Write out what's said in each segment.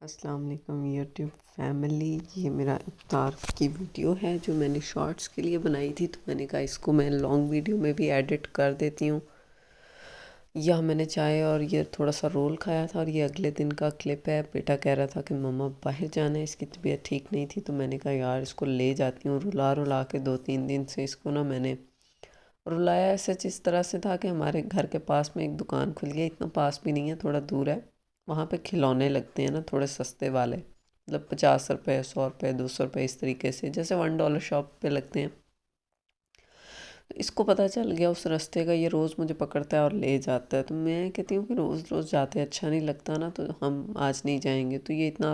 अस्सलाम वालेकुम YouTube family. ये मेरा इफ्तार की वीडियो है जो मैंने शॉर्ट्स के लिए बनाई थी, तो मैंने कहा इसको मैं लॉन्ग वीडियो में भी एडिट कर देती हूँ। यह मैंने चाय और ये थोड़ा सा रोल खाया था और ये अगले दिन का क्लिप है। बेटा कह रहा था कि मम्मा बाहर जाना है, इसकी तबीयत ठीक नहीं थी, तो मैंने कहा यार इसको ले जाती हूँ। रुला रुला के 2-3 दिन से इसको ना मैंने रुलाया ऐसे इस तरह से था कि हमारे घर के पास में एक दुकान खुल गई। इतना पास भी नहीं है, थोड़ा दूर है। वहाँ पे खिलौने लगते हैं ना, थोड़े सस्ते वाले, मतलब 50 रुपये, 100 रुपये, 200 रुपये, इस तरीके से, जैसे $1 शॉप पे लगते हैं। तो इसको पता चल गया उस रास्ते का, ये रोज़ मुझे पकड़ता है और ले जाता है। तो मैं कहती हूँ कि रोज़ रोज़ जाते अच्छा नहीं लगता ना, तो हम आज नहीं जाएंगे। तो ये इतना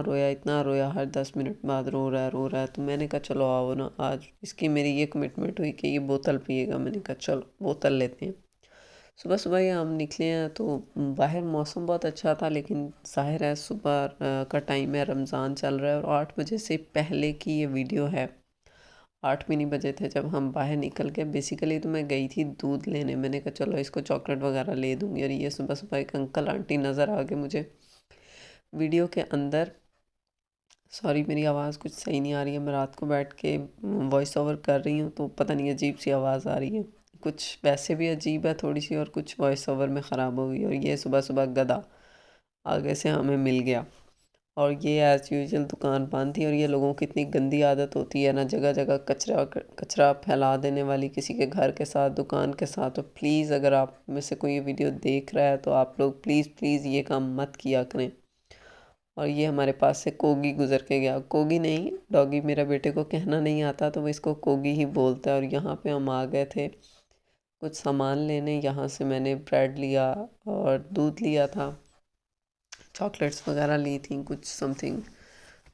रोया, हर 10 मिनट बाद रो रहा है। तो मैंने कहा चलो आओ ना, आज इसकी मेरी ये कमिटमेंट हुई कि ये बोतल पिएगा। मैंने कहा चलो बोतल लेते हैं। सुबह सुबह ही हम निकले हैं, तो बाहर मौसम बहुत अच्छा था, लेकिन ज़ाहिर है सुबह का टाइम है, रमज़ान चल रहा है और 8 बजे से पहले की ये वीडियो है। 8 भी नहीं बजे थे जब हम बाहर निकल के। बेसिकली तो मैं गई थी दूध लेने, मैंने कहा चलो इसको चॉकलेट वगैरह ले दूँगी, और ये सुबह सुबह एक अंकल आंटी नज़र आ गए मुझे वीडियो के अंदर। सॉरी मेरी आवाज़ कुछ सही नहीं आ रही है, मैं रात को बैठ के वॉइस ओवर कर रही हूँ, तो पता नहीं अजीब सी आवाज़ आ रही है। कुछ वैसे भी अजीब है थोड़ी सी, और कुछ वॉइस ओवर में ख़राब हो गई। और ये सुबह सुबह गधा आगे से हमें मिल गया, और ये एज़ यूजुअल दुकान बंद थी। और ये लोगों की इतनी गंदी आदत होती है ना, जगह जगह कचरा कचरा फैला देने वाली, किसी के घर के साथ, दुकान के साथ। तो प्लीज़ अगर आप में से कोई ये वीडियो देख रहा है तो आप लोग प्लीज़ प्लीज़ ये काम मत किया करें। और ये हमारे पास से कोगी गुज़र के गया, कोगी नहीं डॉगी, मेरा बेटे को कहना नहीं आता तो वो इसको कोगी ही बोलता है। और यहाँ पे हम आ गए थे कुछ सामान लेने। यहाँ से मैंने ब्रेड लिया और दूध लिया था, चॉकलेट्स वगैरह ली थी, कुछ समथिंग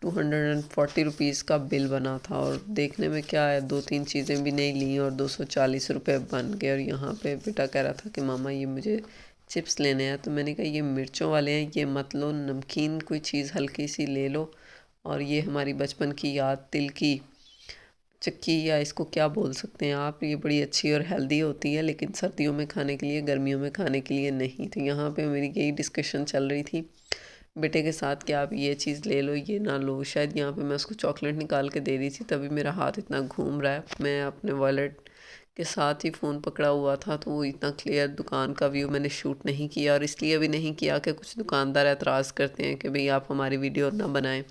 240 रुपीज़ का बिल बना था। और देखने में क्या है, 2-3 चीज़ें भी नहीं ली और 240 रुपये बन गए। और यहाँ पे बेटा कह रहा था कि मामा ये मुझे चिप्स लेने हैं, तो मैंने कहा ये मिर्चों वाले हैं, ये मत लो, नमकीन कोई चीज़ हल्की सी ले लो। और ये हमारी बचपन की याद, तिल की चक्की, या इसको क्या बोल सकते हैं आप, ये बड़ी अच्छी और हेल्दी होती है, लेकिन सर्दियों में खाने के लिए, गर्मियों में खाने के लिए नहीं। तो यहाँ पे मेरी यही डिस्कशन चल रही थी बेटे के साथ कि आप ये चीज़ ले लो, ये ना लो। शायद यहाँ पे मैं उसको चॉकलेट निकाल के दे रही थी, तभी मेरा हाथ इतना घूम रहा है। मैं अपने वॉलेट के साथ ही फ़ोन पकड़ा हुआ था, तो वो इतना क्लियर दुकान का व्यू मैंने शूट नहीं किया। और इसलिए भी नहीं किया कि कुछ दुकानदार एतराज़ करते हैं कि भाई आप हमारी वीडियो ना बनाएं,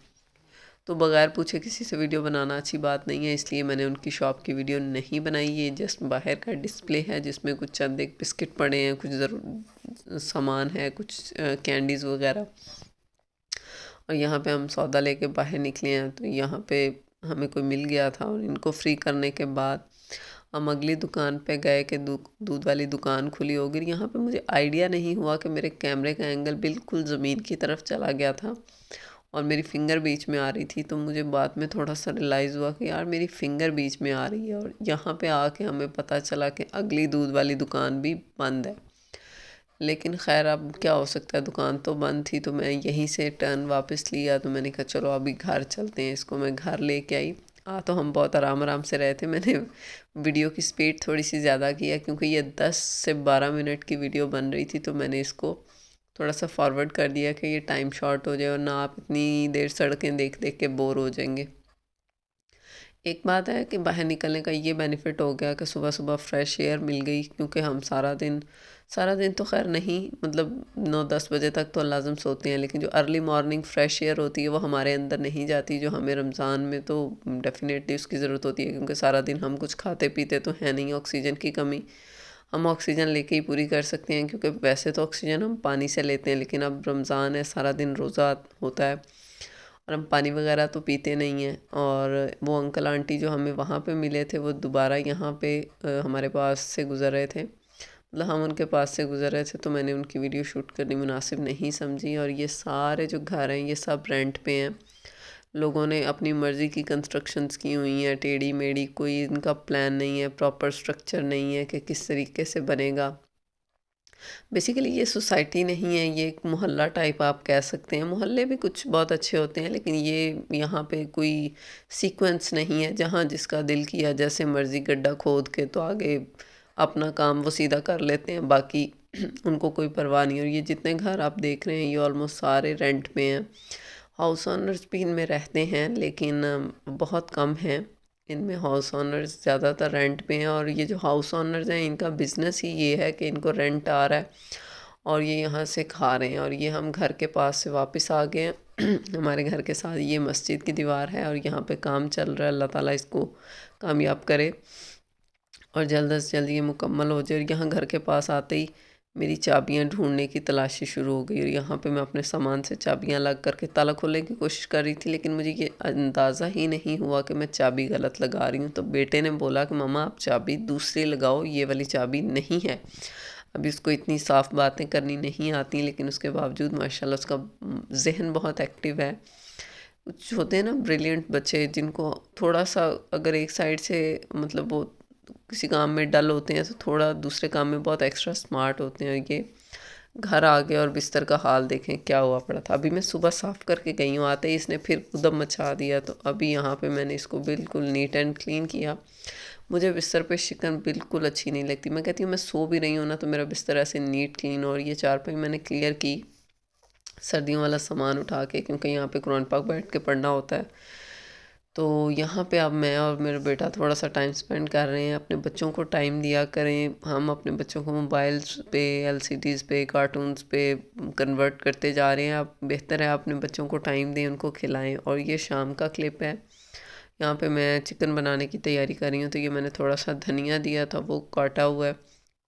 तो बगैर पूछे किसी से वीडियो बनाना अच्छी बात नहीं है। इसलिए मैंने उनकी शॉप की वीडियो नहीं बनाई। ये जस्ट बाहर का डिस्प्ले है, जिसमें कुछ चंद एक बिस्किट पड़े हैं, कुछ ज़रूर सामान है, कुछ कैंडीज़ वगैरह। और यहाँ पे हम सौदा लेके बाहर निकले हैं, तो यहाँ पे हमें कोई मिल गया था, और इनको फ्री करने के बाद हम अगली दुकान पे गए कि दूध वाली दुकान खुली होगी। यहाँ पे मुझे आइडिया नहीं हुआ कि मेरे कैमरे का एंगल बिल्कुल ज़मीन की तरफ चला गया था और मेरी फिंगर बीच में आ रही थी। तो मुझे बाद में थोड़ा सा रियलाइज़ हुआ कि यार मेरी फिंगर बीच में आ रही है। और यहाँ पे आके हमें पता चला कि अगली दूध वाली दुकान भी बंद है। लेकिन खैर अब क्या हो सकता है, दुकान तो बंद थी। तो मैं यहीं से टर्न वापस लिया, तो मैंने कहा चलो अभी घर चलते हैं। इसको मैं घर लेके आई। तो हम बहुत आराम आराम से रहे थे। मैंने वीडियो की स्पीड थोड़ी सी ज़्यादा की है, क्योंकि ये 10 से 12 मिनट की वीडियो बन रही थी, तो मैंने इसको थोड़ा सा फॉरवर्ड कर दिया कि ये टाइम शॉर्ट हो जाए और ना आप इतनी देर सड़कें देख देख के बोर हो जाएंगे। एक बात है कि बाहर निकलने का ये बेनिफिट हो गया कि सुबह सुबह फ्रेश एयर मिल गई, क्योंकि हम सारा दिन तो खैर नहीं, मतलब 9-10 बजे तक तो लाजम सोते हैं, लेकिन जो अर्ली मॉर्निंग फ्रेश एयर होती है वो हमारे अंदर नहीं जाती, जो हमें रमज़ान में तो डेफ़िनेटली उसकी ज़रूरत होती है, क्योंकि सारा दिन हम कुछ खाते पीते तो है नहीं, ऑक्सीजन की कमी हम ऑक्सीजन लेके ही पूरी कर सकते हैं, क्योंकि वैसे तो ऑक्सीजन हम पानी से लेते हैं, लेकिन अब रमज़ान है, सारा दिन रोज़ा होता है और हम पानी वगैरह तो पीते नहीं हैं। और वो अंकल आंटी जो हमें वहाँ पे मिले थे, वो दोबारा यहाँ पे हमारे पास से गुज़र रहे थे, मतलब हम उनके पास से गुज़र रहे थे, तो मैंने उनकी वीडियो शूट करनी मुनासिब नहीं समझी। और ये सारे जो घर हैं ये सब रेंट पे हैं, लोगों ने अपनी मर्ज़ी की कंस्ट्रक्शंस की हुई हैं, टेढ़ी मेढ़ी, कोई इनका प्लान नहीं है, प्रॉपर स्ट्रक्चर नहीं है कि किस तरीके से बनेगा। बेसिकली ये सोसाइटी नहीं है, ये एक मोहल्ला टाइप आप कह सकते हैं। मोहल्ले भी कुछ बहुत अच्छे होते हैं, लेकिन ये यहाँ पे कोई सीक्वेंस नहीं है जहाँ जिसका दिल किया जैसे मर्ज़ी गड्ढा खोद के तो आगे अपना काम वो सीधा कर लेते हैं, बाकी उनको कोई परवाह नहीं। और ये जितने घर आप देख रहे हैं ये ऑलमोस्ट सारे रेंट पे हैं। हाउस ओनर्स भी इनमें रहते हैं, लेकिन बहुत कम हैं। इनमें हाउस ओनर्स ज़्यादातर रेंट पे हैं, और ये जो हाउस ओनर्स हैं इनका बिज़नेस ही ये है कि इनको रेंट आ रहा है और ये यहाँ से खा रहे हैं। और ये हम घर के पास से वापस आ गए हैं। हमारे घर के साथ ये मस्जिद की दीवार है और यहाँ पे काम चल रहा है। अल्लाह ताला इसको कामयाब करे और जल्द से जल्द ये मुकम्मल हो जाए। और यहाँ घर के पास आते ही मेरी चाबियाँ ढूंढने की तलाशी शुरू हो गई, और यहाँ पे मैं अपने सामान से चाबियाँ लग करके ताला खोलने की कोशिश कर रही थी, लेकिन मुझे ये अंदाज़ा ही नहीं हुआ कि मैं चाबी गलत लगा रही हूँ। तो बेटे ने बोला कि मम्मा आप चाबी दूसरी लगाओ, ये वाली चाबी नहीं है। अभी उसको इतनी साफ़ बातें करनी नहीं आती, लेकिन उसके बावजूद माशाल्लाह उसका जहन बहुत एक्टिव है। कुछ होते हैं ना ब्रिलियंट बच्चे, जिनको थोड़ा सा अगर एक साइड से मतलब वो किसी काम में डल होते हैं तो थोड़ा दूसरे काम में बहुत एक्स्ट्रा स्मार्ट होते हैं। और ये घर आ गए और बिस्तर का हाल देखें क्या हुआ पड़ा था। अभी मैं सुबह साफ़ करके गई हूँ, आते ही इसने फिर उदम मचा दिया। तो अभी यहाँ पे मैंने इसको बिल्कुल नीट एंड क्लीन किया। मुझे बिस्तर पे शिकन बिल्कुल अच्छी नहीं लगती। मैं कहती हूँ मैं सो भी रही हूँ ना तो मेरा बिस्तर ऐसे नीट क्लीन। और ये चारपाई मैंने क्लियर की सर्दियों वाला सामान उठा के, क्योंकि यहाँ पे कुरान पाक बैठ के पढ़ना होता है। तो यहाँ पे अब मैं और मेरा बेटा थोड़ा सा टाइम स्पेंड कर रहे हैं। अपने बच्चों को टाइम दिया करें। हम अपने बच्चों को मोबाइल्स पे, एलसीडीज़ पे, कार्टून्स पे कन्वर्ट करते जा रहे हैं। अब बेहतर है अपने बच्चों को टाइम दें, उनको खिलाएं। और ये शाम का क्लिप है। यहाँ पे मैं चिकन बनाने की तैयारी कर रही हूँ, तो ये मैंने थोड़ा सा धनिया दिया था, वो काटा हुआ है।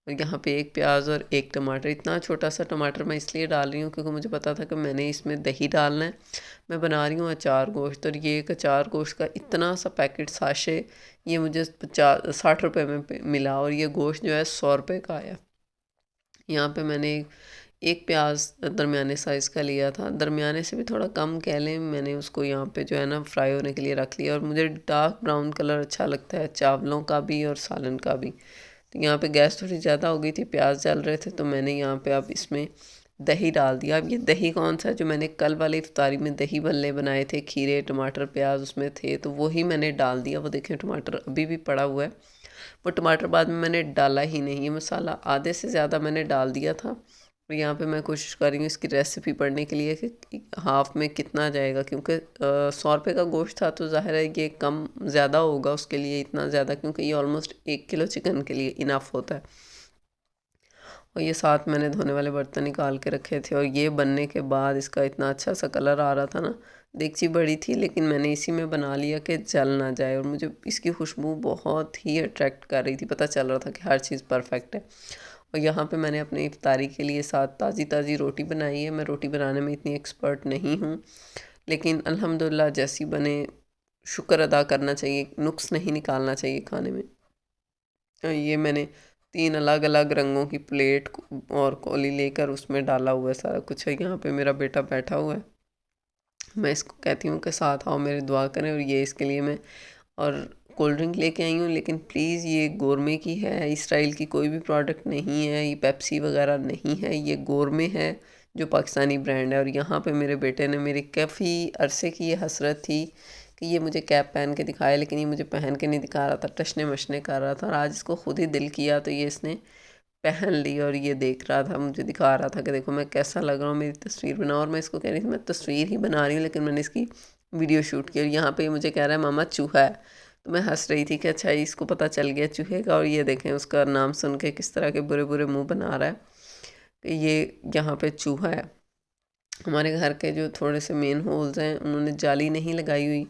और यहाँ पे एक प्याज और एक टमाटर, इतना छोटा सा टमाटर मैं इसलिए डाल रही हूँ क्योंकि मुझे पता था कि मैंने इसमें दही डालना है। मैं बना रही हूँ अचार गोश्त, और ये एक अचार गोश्त का इतना सा पैकेट साशे ये मुझे 60 रुपये में मिला, और ये गोश्त जो है 100 रुपये का आया। यहाँ पे मैंने एक प्याज दरमियाने साइज़ का लिया था, दरमियाने से भी थोड़ा कम कह लें। मैंने उसको यहाँ पे जो है ना फ्राई होने के लिए रख लिया। और मुझे डार्क ब्राउन कलर अच्छा लगता है चावलों का भी और सालन का भी। तो यहाँ पे गैस थोड़ी ज़्यादा हो गई थी, प्याज जल रहे थे, तो मैंने यहाँ पे अब इसमें दही डाल दिया। अब ये दही कौन सा है, जो मैंने कल वाले इफ्तारी में दही भल्ले बनाए थे, खीरे टमाटर प्याज उसमें थे, तो वही मैंने डाल दिया। वो देखें टमाटर अभी भी पड़ा हुआ है। वो टमाटर बाद में मैंने डाला ही नहीं, ये मसाला आधे से ज़्यादा मैंने डाल दिया था। और यहाँ पे मैं कोशिश कर रही हूँ इसकी रेसिपी पढ़ने के लिए कि हाफ़ में कितना जाएगा, क्योंकि 100 रुपये का गोश्त था तो ज़ाहिर है ये कम ज़्यादा होगा उसके लिए, इतना ज़्यादा, क्योंकि ये ऑलमोस्ट 1 किलो चिकन के लिए इनफ होता है। और ये साथ मैंने धोने वाले बर्तन निकाल के रखे थे। और ये बनने के बाद इसका इतना अच्छा सा कलर आ रहा था ना। देगची बड़ी थी, लेकिन मैंने इसी में बना लिया कि जल ना जाए। और मुझे इसकी खुशबू बहुत ही अट्रैक्ट कर रही थी, पता चल रहा था कि हर चीज़ परफेक्ट है। और यहाँ पे मैंने अपनी इफ्तारी के लिए साथ ताज़ी ताज़ी रोटी बनाई है। मैं रोटी बनाने में इतनी एक्सपर्ट नहीं हूँ, लेकिन अल्हम्दुलिल्लाह जैसी बने शुक्र अदा करना चाहिए, नुक्स नहीं निकालना चाहिए खाने में। ये मैंने 3 अलग अलग रंगों की प्लेट और कौली लेकर उसमें डाला हुआ है सारा कुछ है। यहाँ पे मेरा बेटा बैठा हुआ है, मैं इसको कहती हूँ कि साथ आओ मेरी दुआ करें। और ये इसके लिए मैं और कोल्ड ड्रिंक लेके आई हूँ, लेकिन प्लीज़ ये गोरमे की है, इसराइल की कोई भी प्रोडक्ट नहीं है, ये पेप्सी वगैरह नहीं है, ये गोरमे है जो पाकिस्तानी ब्रांड है। और यहाँ पे मेरे बेटे ने, मेरी काफ़ी अरसे की ये हसरत थी कि ये मुझे कैप पहन के दिखाए, लेकिन ये मुझे पहन के नहीं दिखा रहा था, टशने मशने कर रहा था। और आज इसको खुद ही दिल किया तो ये इसने पहन ली, और ये देख रहा था, मुझे दिखा रहा था कि देखो मैं कैसा लग रहा हूँ, मेरी तस्वीर बनाओ। और मैं इसको कह रही थी मैं तस्वीर ही बना रही हूँ, लेकिन मैंने इसकी वीडियो शूट की। और यहाँ पे मुझे कह रहा है मामा चूहा है। तो मैं हंस रही थी कि अच्छा इसको पता चल गया चूहे का। और ये देखें उसका नाम सुन के किस तरह के बुरे बुरे मुंह बना रहा है कि ये यहाँ पे चूहा है। हमारे घर के जो थोड़े से मेन होल्स हैं उन्होंने जाली नहीं लगाई हुई,